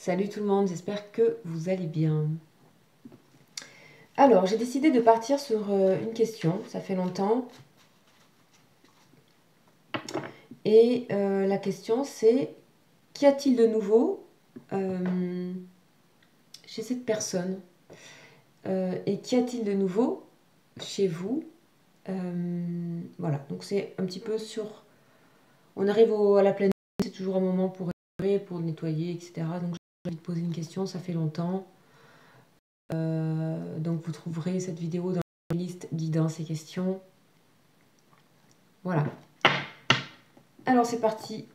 Salut tout le monde, j'espère que vous allez bien. Alors, j'ai décidé de partir sur une question, ça fait longtemps. Et la question c'est, qu'y a-t-il de nouveau chez cette personne et qu'y a-t-il de nouveau chez vous? Voilà, donc c'est un petit peu sur... On arrive à la pleine nuit, c'est toujours un moment pour réparer, pour nettoyer, etc. Donc j'ai envie de poser une question, ça fait longtemps. Donc vous trouverez cette vidéo dans la liste guidant ces questions. Voilà. Alors c'est parti.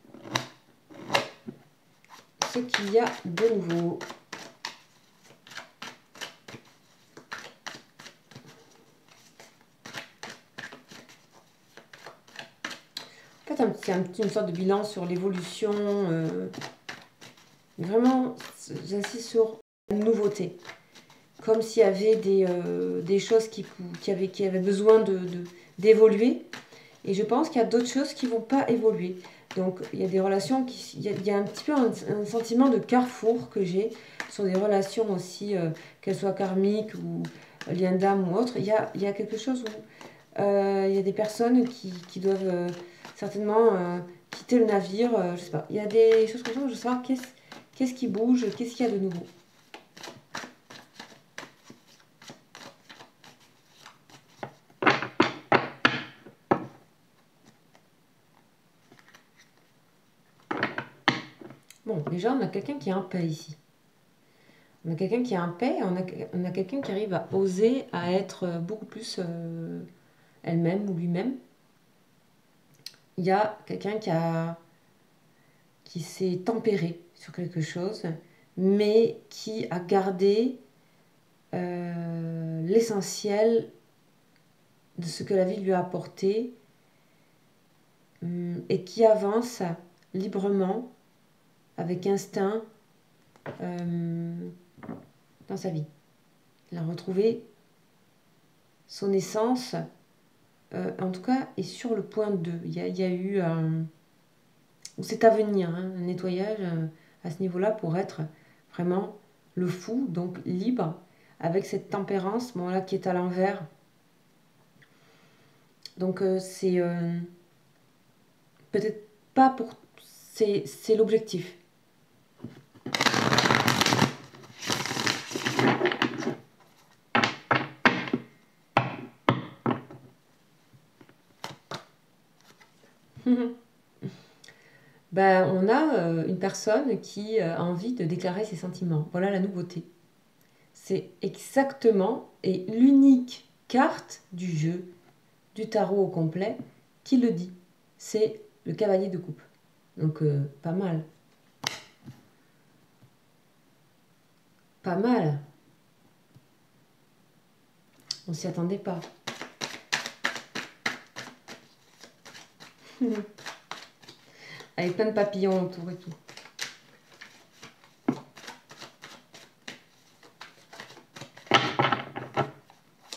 Ce qu'il y a de nouveau. En fait, c'est une sorte de bilan sur l'évolution. Vraiment, j'insiste sur la nouveauté. Comme s'il y avait des choses qui avaient besoin d'évoluer. Et je pense qu'il y a d'autres choses qui ne vont pas évoluer. Donc, il y a des relations, il y a un petit peu un sentiment de carrefour que j'ai sur des relations aussi, qu'elles soient karmiques ou liens d'âme ou autres. Il y a quelque chose où il y a des personnes qui doivent certainement quitter le navire. Je sais pas. Il y a des choses comme ça où je veux savoir qu'est-ce qui bouge, qu'est-ce qu'il y a de nouveau. Bon, déjà, on a quelqu'un qui est en paix ici. On a quelqu'un qui est en paix, on a quelqu'un qui arrive à oser, à être beaucoup plus elle-même ou lui-même. Il y a quelqu'un qui s'est tempéré sur quelque chose, mais qui a gardé l'essentiel de ce que la vie lui a apporté et qui avance librement, avec instinct, dans sa vie. Il a retrouvé son essence, en tout cas, est sur le point 2. Il y a eu c'est à venir, hein, un nettoyage à ce niveau-là pour être vraiment le fou, donc libre, avec cette tempérance, bon là qui est à l'envers. Donc c'est peut-être pas pour... C'est l'objectif. Ben, on a une personne qui a envie de déclarer ses sentiments. Voilà la nouveauté. C'est exactement et l'unique carte du jeu, du tarot au complet, qui le dit. C'est le cavalier de coupe. Donc pas mal. Pas mal. On s'y attendait pas. Avec plein de papillons autour et tout.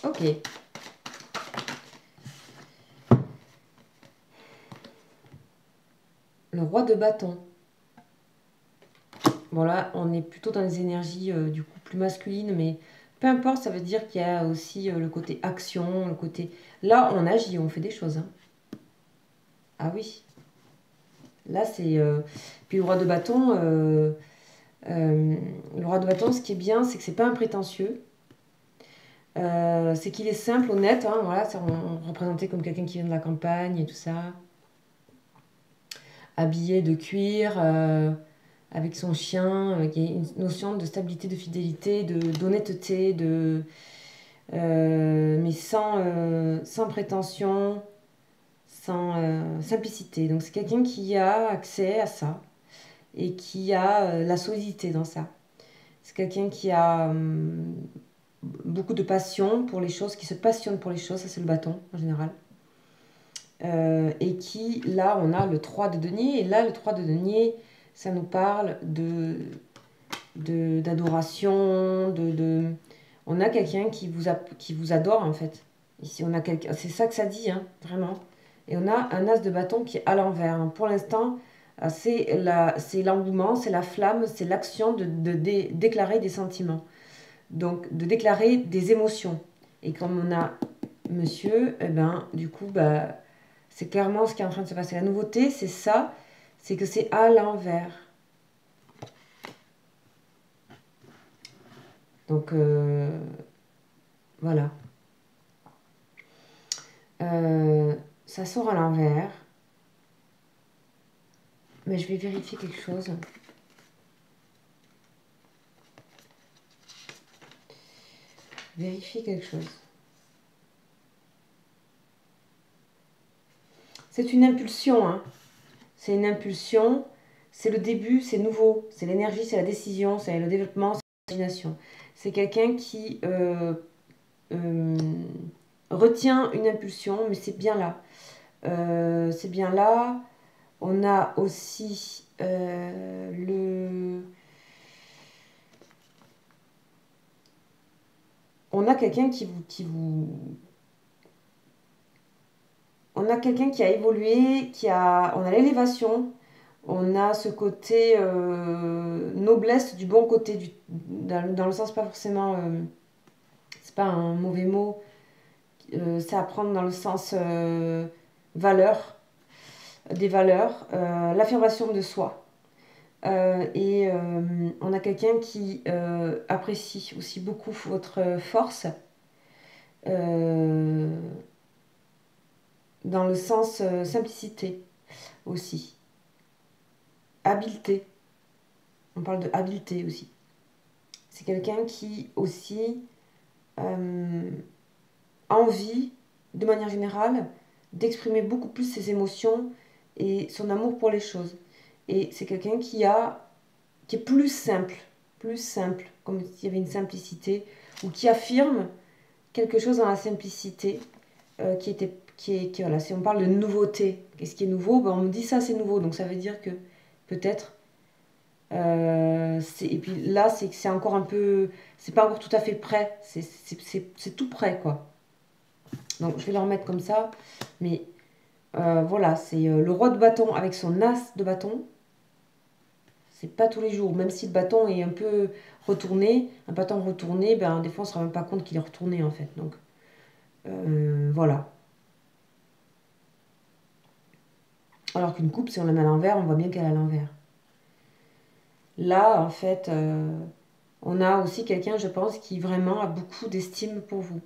Ok. Le roi de bâton. Bon là, on est plutôt dans les énergies du coup plus masculines, mais peu importe, ça veut dire qu'il y a aussi le côté action, le côté... Là, on agit, on fait des choses. Hein. Ah oui. Là, c'est... Puis le roi de bâton, ce qui est bien, c'est que c'est pas un prétentieux. C'est qu'il est simple, honnête. Hein, voilà, c'est représenté comme quelqu'un qui vient de la campagne et tout ça. Habillé de cuir, avec son chien. Il y a une notion de stabilité, de fidélité, d'honnêteté, mais sans prétention, sans simplicité. Donc c'est quelqu'un qui a accès à ça et qui a la solidité dans ça. C'est quelqu'un qui a beaucoup de passion pour les choses, qui se passionne pour les choses, ça c'est le bâton en général. Et qui, là, on a le 3 de denier, et là, le 3 de denier, ça nous parle d'adoration, on a quelqu'un qui vous adore, en fait. Ici, on a quelqu'un, c'est ça que ça dit, hein, vraiment. Et on a un as de bâton qui est à l'envers. Pour l'instant, C'est l'engouement, c'est la flamme, c'est l'action de déclarer des sentiments. Donc, de déclarer des émotions. Et comme on a monsieur, eh ben, du coup, bah, c'est clairement ce qui est en train de se passer. La nouveauté, c'est ça, c'est que c'est à l'envers. Donc, voilà. Ça sort à l'envers. Mais je vais vérifier quelque chose. Vérifier quelque chose. C'est une impulsion, hein. C'est une impulsion, c'est le début, c'est nouveau, c'est l'énergie, c'est la décision, c'est le développement, c'est l'imagination. C'est quelqu'un qui euh, retient une impulsion, mais c'est bien là. C'est bien là. On a aussi On a quelqu'un On a quelqu'un qui a évolué, On a l'élévation, on a ce côté noblesse du bon côté, dans le sens pas forcément, c'est pas un mauvais mot, c'est à prendre dans le sens valeur, des valeurs, l'affirmation de soi. Et on a quelqu'un qui apprécie aussi beaucoup votre force, euh, dans le sens simplicité aussi. Habileté, on parle de habileté aussi. C'est quelqu'un qui aussi euh, a envie, de manière générale, d'exprimer beaucoup plus ses émotions et son amour pour les choses. Et c'est quelqu'un qui est plus simple, comme s'il y avait une simplicité, ou qui affirme quelque chose dans la simplicité, voilà, si on parle de nouveauté, qu'est-ce qui est nouveau, ben on me dit ça c'est nouveau, donc ça veut dire que peut-être, et puis là c'est encore un peu, c'est pas encore tout à fait prêt, c'est tout prêt quoi. Donc je vais le remettre comme ça, mais voilà, c'est le roi de bâton avec son as de bâton. C'est pas tous les jours, même si le bâton est un peu retourné, un bâton retourné, ben des fois on se rend même pas compte qu'il est retourné en fait. Donc voilà. Alors qu'une coupe, si on la met à l'envers, on voit bien qu'elle est à l'envers. Là, en fait, on a aussi quelqu'un, je pense, qui vraiment a beaucoup d'estime pour vous.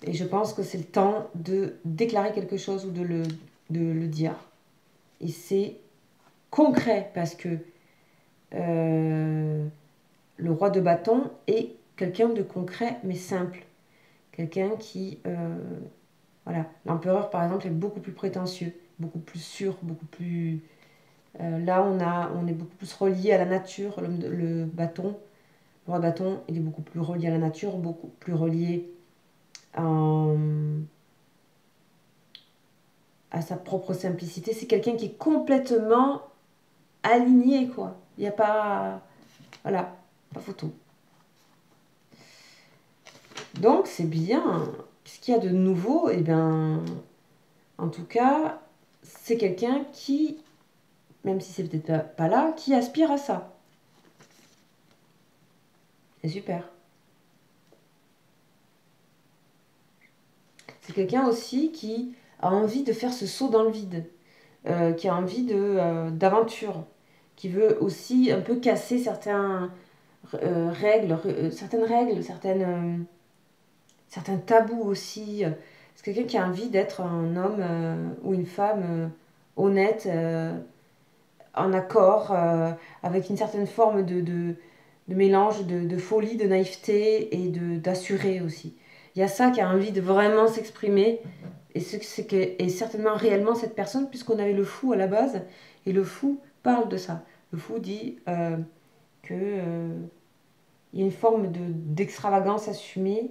Et je pense que c'est le temps de déclarer quelque chose ou de le dire. Et c'est concret parce que le roi de bâton est quelqu'un de concret mais simple. Quelqu'un qui... voilà. L'empereur, par exemple, est beaucoup plus prétentieux, beaucoup plus sûr, beaucoup plus... là, on est beaucoup plus relié à la nature. Le bâton, le roi bâton, il est beaucoup plus relié à la nature, beaucoup plus relié à sa propre simplicité. C'est quelqu'un qui est complètement aligné, quoi. Il n'y a pas... Voilà, pas photo. Donc, c'est bien. Ce qu'il y a de nouveau, eh bien, en tout cas, c'est quelqu'un qui, même si c'est peut-être pas là, qui aspire à ça. C'est super. C'est quelqu'un aussi qui a envie de faire ce saut dans le vide, qui a envie d'aventure, qui veut aussi un peu casser certaines règles, certains tabous aussi. C'est quelqu'un qui a envie d'être un homme ou une femme honnête, en accord, avec une certaine forme de mélange de folie, de naïveté et d'assuré aussi. Il y a ça qui a envie de vraiment s'exprimer et c'est que est certainement réellement cette personne puisqu'on avait le fou à la base et le fou parle de ça. Le fou dit que il y a une forme d'extravagance assumée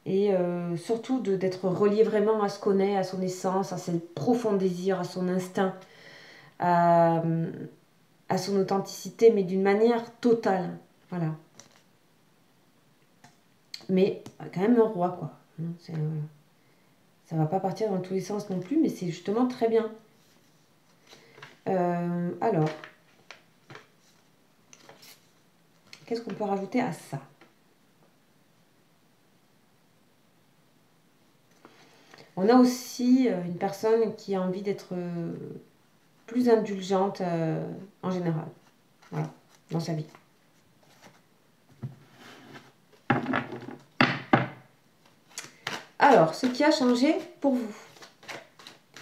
et surtout d'être relié vraiment à ce qu'on est, à son essence, à ses profonds désirs, à son instinct, à, à son authenticité, mais d'une manière totale. Voilà. Mais quand même un roi, quoi. Ça va pas partir dans tous les sens non plus, mais c'est justement très bien. Alors, qu'est-ce qu'on peut rajouter à ça? On a aussi une personne qui a envie d'être plus indulgente en général, voilà, dans sa vie. Alors, ce qui a changé pour vous.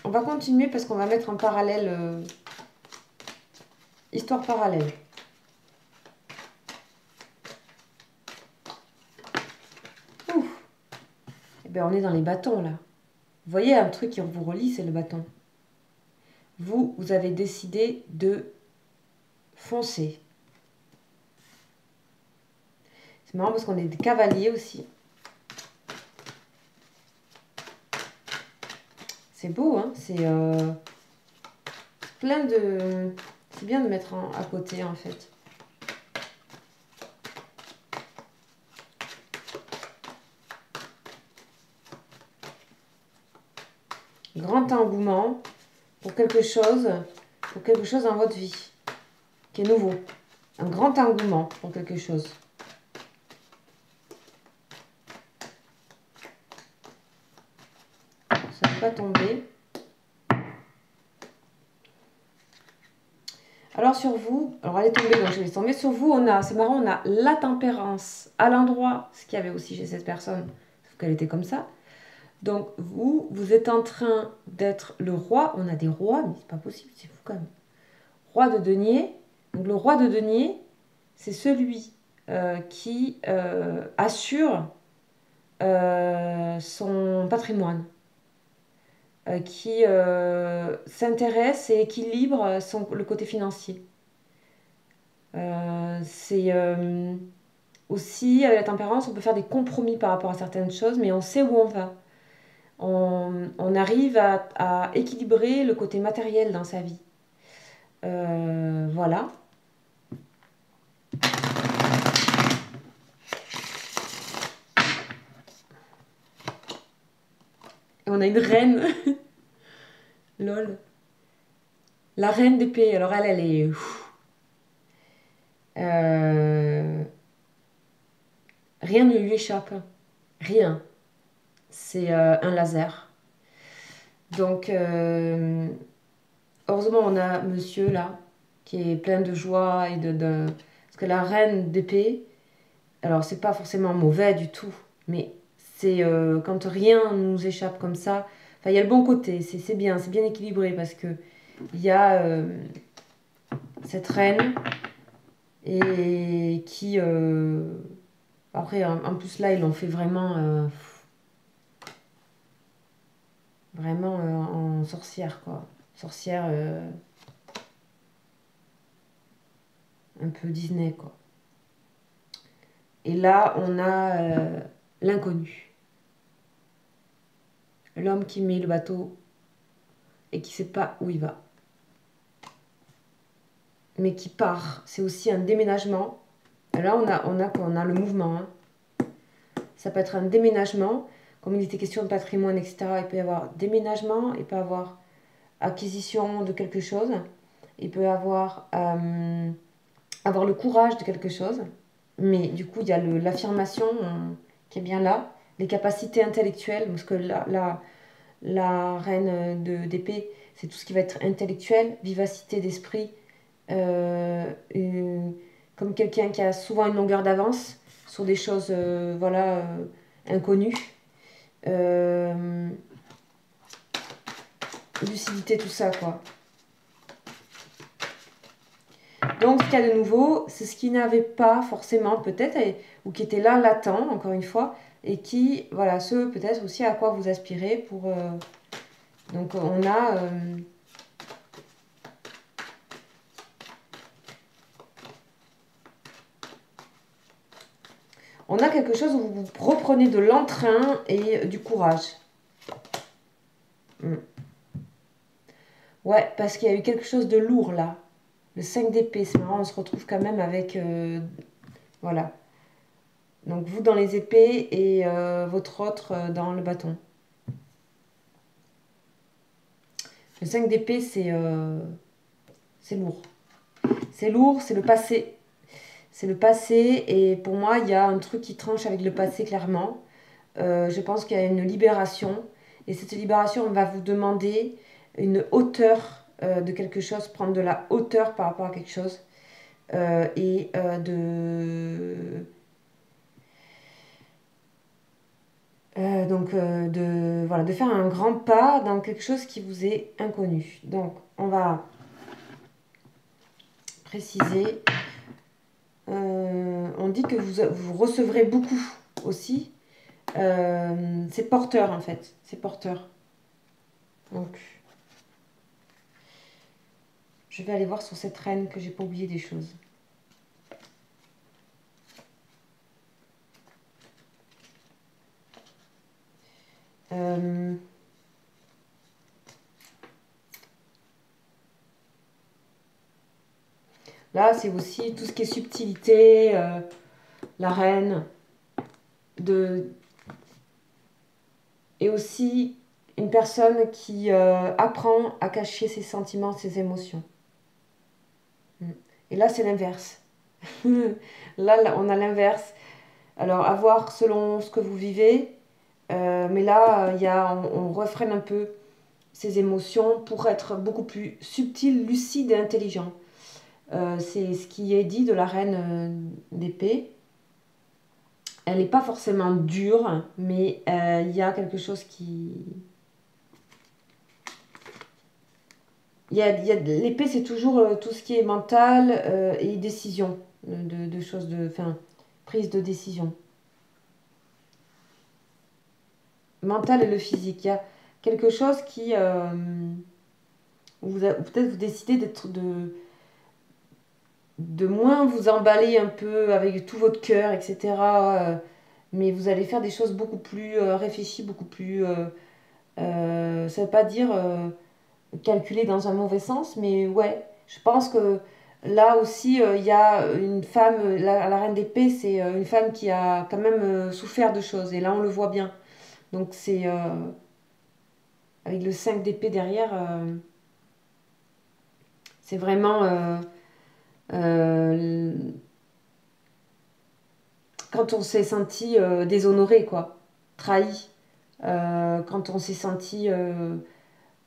On va continuer parce qu'on va mettre en parallèle, histoire parallèle. Ouf. Eh bien, on est dans les bâtons, là. Vous voyez, un truc qui vous relie, c'est le bâton. Vous avez décidé de foncer. C'est marrant parce qu'on est des cavaliers aussi. C'est beau, hein? C'est plein de... C'est bien de mettre à côté, en fait. Grand engouement pour quelque chose dans votre vie qui est nouveau. Un grand engouement pour quelque chose. Ça ne va pas tomber. Alors sur vous, alors elle est tombée, donc je vais tomber. Sur vous, on a, c'est marrant, on a la tempérance à l'endroit, ce qu'il y avait aussi chez cette personne, sauf qu'elle était comme ça. Donc vous êtes en train d'être le roi. On a des rois, mais c'est pas possible, c'est fou quand même. Roi de denier. Donc le roi de denier, c'est celui qui assure son patrimoine, qui s'intéresse et équilibre le côté financier. C'est aussi, avec la tempérance, on peut faire des compromis par rapport à certaines choses, mais on sait où on va. On arrive à équilibrer le côté matériel dans sa vie. Voilà. Et on a une reine. Lol. La reine d'épée. Alors elle est... rien ne lui échappe. Rien. C'est un laser. Donc, heureusement, on a monsieur là, qui est plein de joie et de... Parce que la reine d'épée, alors c'est pas forcément mauvais du tout, mais c'est quand rien nous échappe comme ça. Enfin, il y a le bon côté, c'est bien équilibré parce que il y a cette reine et qui... après, en plus là, ils l'ont fait vraiment... vraiment en sorcière, quoi. Sorcière un peu Disney, quoi. Et là, on a l'inconnu. L'homme qui met le bateau et qui ne sait pas où il va. Mais qui part. C'est aussi un déménagement. Là, on a le mouvement. Hein. Ça peut être un déménagement. Comme il était question de patrimoine, etc., il peut y avoir déménagement, il peut y avoir acquisition de quelque chose, il peut y avoir le courage de quelque chose. Mais du coup, il y a l'affirmation qui est bien là, les capacités intellectuelles, parce que la reine d'épée, c'est tout ce qui va être intellectuel, vivacité d'esprit, comme quelqu'un qui a souvent une longueur d'avance sur des choses voilà, inconnues. Lucidité, tout ça, quoi. Donc, ce qu'il y a de nouveau, c'est ce qui n'avait pas forcément, peut-être, ou qui était là, latent, encore une fois, et qui, voilà, ce peut-être aussi à quoi vous aspirez pour... donc, on a... on a quelque chose où vous reprenez de l'entrain et du courage. Ouais, parce qu'il y a eu quelque chose de lourd, là. Le 5 d'épée, c'est marrant, on se retrouve quand même avec... voilà. Donc, vous dans les épées et votre autre dans le bâton. Le 5 d'épée, c'est C'est lourd. C'est lourd, c'est le passé. C'est le passé et pour moi, il y a un truc qui tranche avec le passé clairement. Je pense qu'il y a une libération et cette libération, on va vous demander une hauteur de quelque chose, prendre de la hauteur par rapport à quelque chose et voilà, de faire un grand pas dans quelque chose qui vous est inconnu. Donc, on va préciser. On dit que vous recevrez beaucoup aussi. C'est porteur en fait. C'est porteur. Donc, je vais aller voir sur cette reine que j'ai pas oublié des choses. Là, c'est aussi tout ce qui est subtilité, la reine, et aussi une personne qui apprend à cacher ses sentiments, ses émotions. Et là, c'est l'inverse. Là, on a l'inverse. Alors, à voir selon ce que vous vivez. Mais là, on refrène un peu ses émotions pour être beaucoup plus subtil, lucide et intelligent. C'est ce qui est dit de la reine d'épée. Elle n'est pas forcément dure, mais il y a quelque chose qui... L'épée, c'est toujours tout ce qui est mental et décision, de choses, enfin, prise de décision. Mental et le physique. Il y a quelque chose qui... peut-être vous décidez de moins vous emballer un peu avec tout votre cœur, etc. Mais vous allez faire des choses beaucoup plus réfléchies, beaucoup plus... ça ne veut pas dire calculer dans un mauvais sens, mais ouais, je pense que là aussi, il y a une femme, la reine d'épée, c'est une femme qui a quand même souffert de choses, et là on le voit bien. Donc c'est avec le 5 d'épée derrière, c'est vraiment euh, quand on s'est senti déshonoré, quoi, trahi, quand on s'est senti,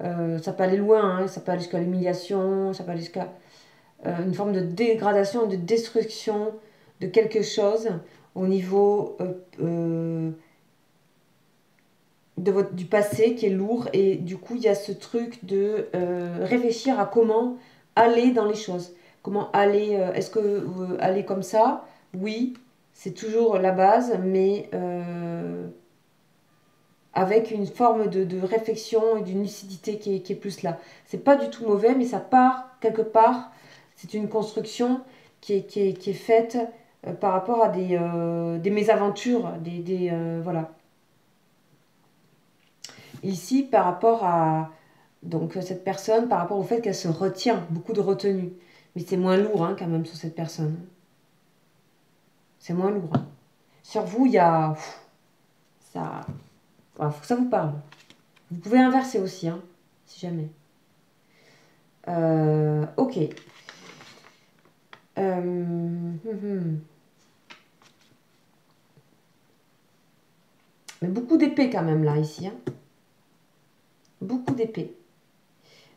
ça peut aller loin, hein, ça peut aller jusqu'à l'humiliation, ça peut aller jusqu'à une forme de dégradation, de destruction de quelque chose au niveau du passé qui est lourd. Et du coup, il y a ce truc de réfléchir à comment aller dans les choses. Comment aller, est-ce que aller comme ça? Oui, c'est toujours la base, mais avec une forme de réflexion et d'une lucidité qui est plus là. C'est pas du tout mauvais, mais ça part quelque part. C'est une construction qui est faite par rapport à des mésaventures, voilà. Ici, par rapport à donc cette personne, par rapport au fait qu'elle se retient, beaucoup de retenue. Mais c'est moins lourd hein, quand même sur cette personne. C'est moins lourd. Hein. Sur vous, il y a... ça... Voilà, faut que ça vous parle. Vous pouvez inverser aussi, hein, si jamais. Ok. Mais beaucoup d'épées quand même là, ici. Hein. Beaucoup d'épées.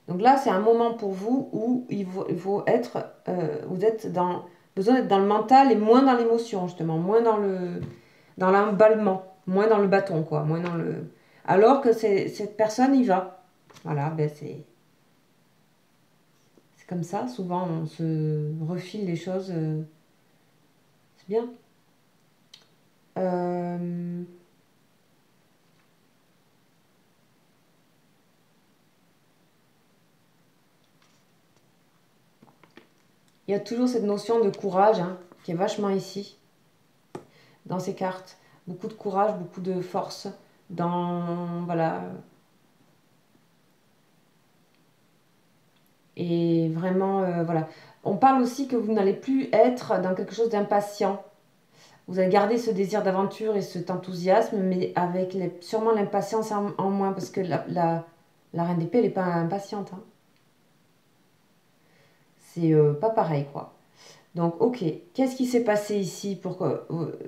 Donc là, c'est un moment pour vous où il faut être... vous êtes besoin d'être dans le mental et moins dans l'émotion, justement. Moins dans l'emballement. Moins dans le bâton, quoi. Moins dans le... Alors que cette personne y va. Voilà, ben c'est comme ça. Souvent, on se refile les choses. C'est bien. Il y a toujours cette notion de courage hein, qui est vachement ici, dans ces cartes. Beaucoup de courage, beaucoup de force dans... Voilà. Et vraiment, voilà. On parle aussi que vous n'allez plus être dans quelque chose d'impatient. Vous allez garder ce désir d'aventure et cet enthousiasme, mais avec sûrement l'impatience en moins, parce que la reine d'épée, elle n'est pas impatiente. Hein. C'est pas pareil, quoi. Donc, ok, qu'est-ce qui s'est passé ici pour que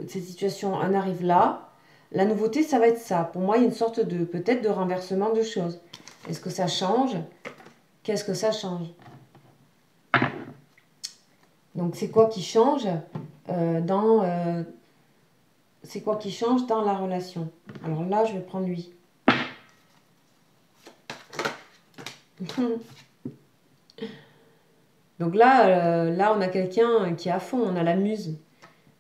cette situation en arrive là? La nouveauté, ça va être ça. Pour moi, il y a une sorte de, peut-être, de renversement de choses. Est-ce que ça change? Qu'est-ce que ça change? Donc, c'est quoi qui change c'est quoi qui change dans la relation? Alors là, je vais prendre lui. Donc là, on a quelqu'un qui est à fond, on a la muse.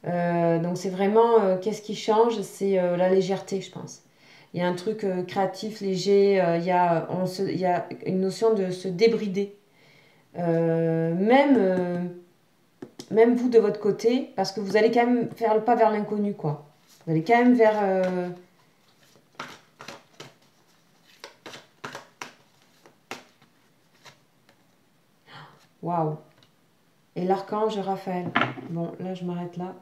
Donc c'est vraiment, qu'est-ce qui change? C'est la légèreté, je pense. Il y a un truc créatif, léger, il y a une notion de se débrider. Même vous de votre côté, parce que vous allez quand même faire le pas vers l'inconnu, quoi. Vous allez quand même vers... Waouh! Et l'archange Raphaël. Bon, là, je m'arrête là.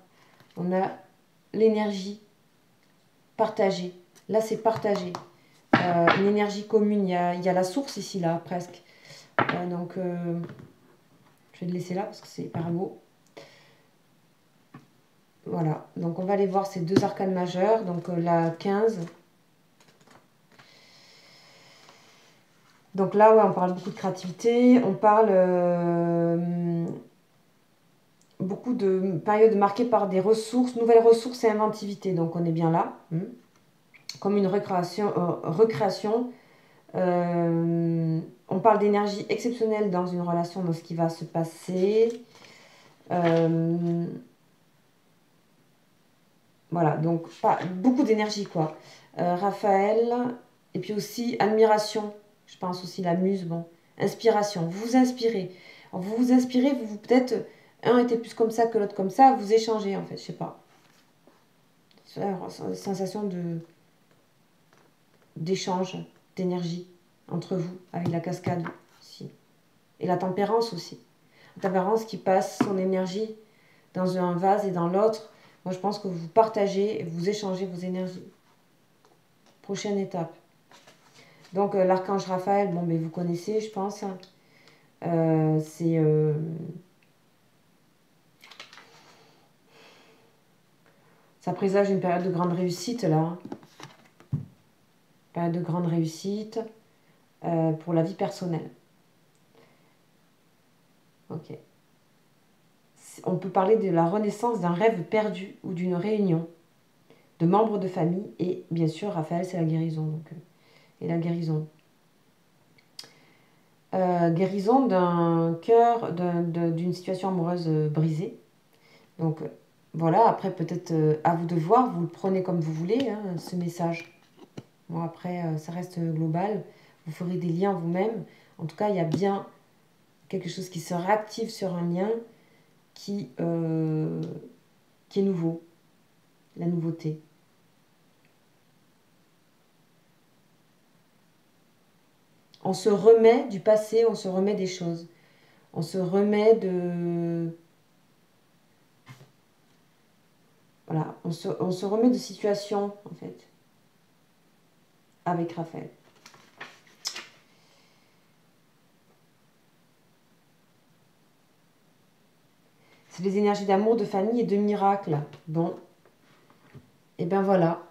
On a l'énergie partagée. Là, c'est partagé. Une énergie commune. Il y a la source ici, là, presque. Donc, je vais le laisser là parce que c'est hyper beau. Voilà. Donc, on va aller voir ces deux arcanes majeures. Donc, la 15. Donc là, ouais, on parle beaucoup de créativité. On parle beaucoup de périodes marquées par des ressources, nouvelles ressources et inventivité. Donc, on est bien là. Comme une recréation. On parle d'énergie exceptionnelle dans une relation, dans ce qui va se passer. Voilà, donc beaucoup d'énergie, quoi. Raphaël, et puis aussi admiration, je pense aussi la muse, bon. Inspiration, vous vous inspirez. Alors, vous vous inspirez, peut-être, un était plus comme ça que l'autre comme ça, vous échangez, en fait, je sais pas. C'est une sensation d'échange, d'énergie entre vous, avec la cascade aussi. Et la tempérance aussi. La tempérance qui passe son énergie dans un vase et dans l'autre. Moi, je pense que vous partagez, vous échangez vos énergies. Prochaine étape. Donc, l'archange Raphaël, bon, mais vous connaissez, je pense. Ça présage une période de grande réussite, là. Période de grande réussite pour la vie personnelle. Ok. On peut parler de la renaissance d'un rêve perdu ou d'une réunion de membres de famille. Et bien sûr, Raphaël, c'est la guérison. Donc, et la guérison. Guérison d'un cœur, d'une situation amoureuse brisée. Donc, voilà, après, peut-être à vous de voir, vous le prenez comme vous voulez, hein, ce message. Bon, après, ça reste global. Vous ferez des liens vous-même. En tout cas, il y a bien quelque chose qui se réactive sur un lien qui est nouveau. La nouveauté. On se remet du passé, on se remet des choses. On se remet de... Voilà, on se remet de situations, en fait, avec Raphaël. C'est les énergies d'amour, de famille et de miracle. Bon, et bien voilà.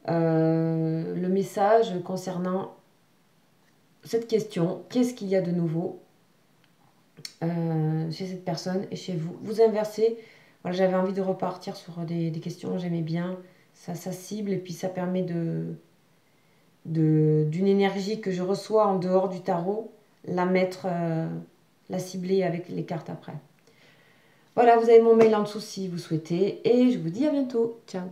Le message concernant cette question, qu'est-ce qu'il y a de nouveau chez cette personne et chez vous? Vous inversez. Voilà, j'avais envie de repartir sur des questions, j'aimais bien. Ça cible et puis ça permet d'une énergie que je reçois en dehors du tarot, la cibler avec les cartes après. Voilà, vous avez mon mail en dessous si vous souhaitez et je vous dis à bientôt. Ciao.